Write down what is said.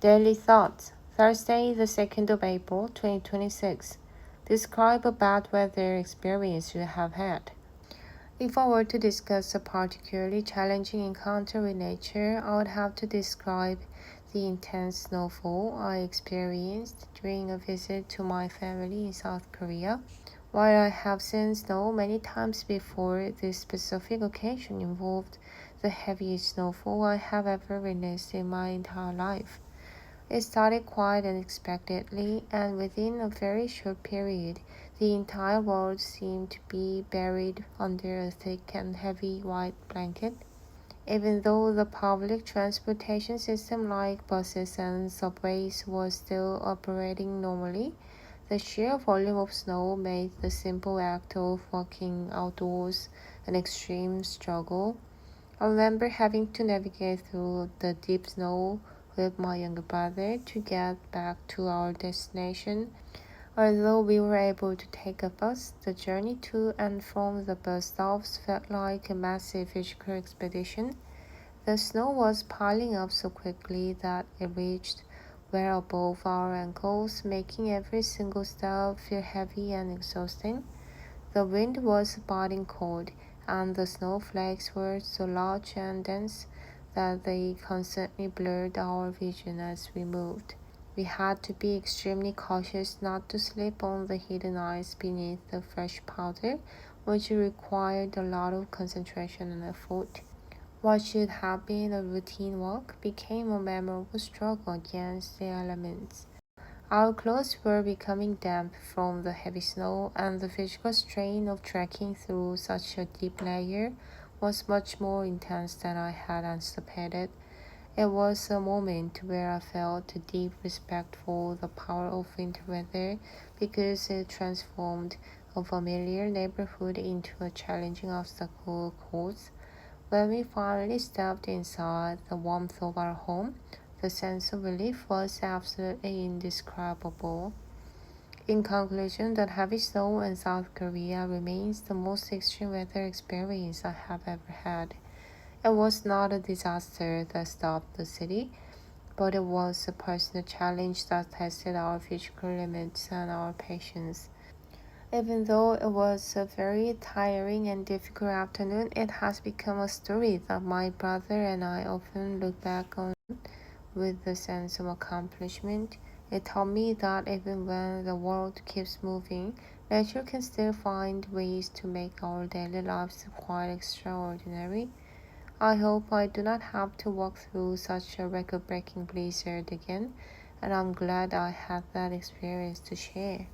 Daily Thoughts, Thursday, the 2nd of April, 2026. Describe a bad weather experience you have had. If I were to discuss a particularly challenging encounter with nature, I would have to describe the intense snowfall I experienced during a visit to my family in South Korea. While I have seen snow many times before, this specific occasion involved the heaviest snowfall I have ever witnessed in my entire life. It started quite unexpectedly, and within a very short period, the entire world seemed to be buried under a thick and heavy white blanket. Even though the public transportation system like buses and subways was still operating normally, the sheer volume of snow made the simple act of walking outdoors an extreme struggle. I remember having to navigate through the deep snow with my younger brother to get back to our destination. Although we were able to take a bus, the journey to and from the bus stops felt like a massive physical expedition. The snow was piling up so quickly that it reached well above our ankles, making every single step feel heavy and exhausting. The wind was biting cold, and the snowflakes were so large and dense that they constantly blurred our vision as we moved. We had to be extremely cautious not to slip on the hidden ice beneath the fresh powder, which required a lot of concentration and effort. What should have been a routine walk became a memorable struggle against the elements. Our clothes were becoming damp from the heavy snow, and the physical strain of trekking through such a deep layer was much more intense than I had anticipated. It was a moment where I felt a deep respect for the power of winter weather because it transformed a familiar neighborhood into a challenging obstacle course. When we finally stepped inside the warmth of our home, the sense of relief was absolutely indescribable. In conclusion, that heavy snow in South Korea remains the most extreme weather experience I have ever had. It was not a disaster that stopped the city, but it was a personal challenge that tested our physical limits and our patience. Even though it was a very tiring and difficult afternoon, it has become a story that my brother and I often look back on with a sense of accomplishment. It taught me that even when the world keeps moving, nature can still find ways to make our daily lives quite extraordinary. I hope I do not have to walk through such a record breaking blizzard again, and I'm glad I had that experience to share.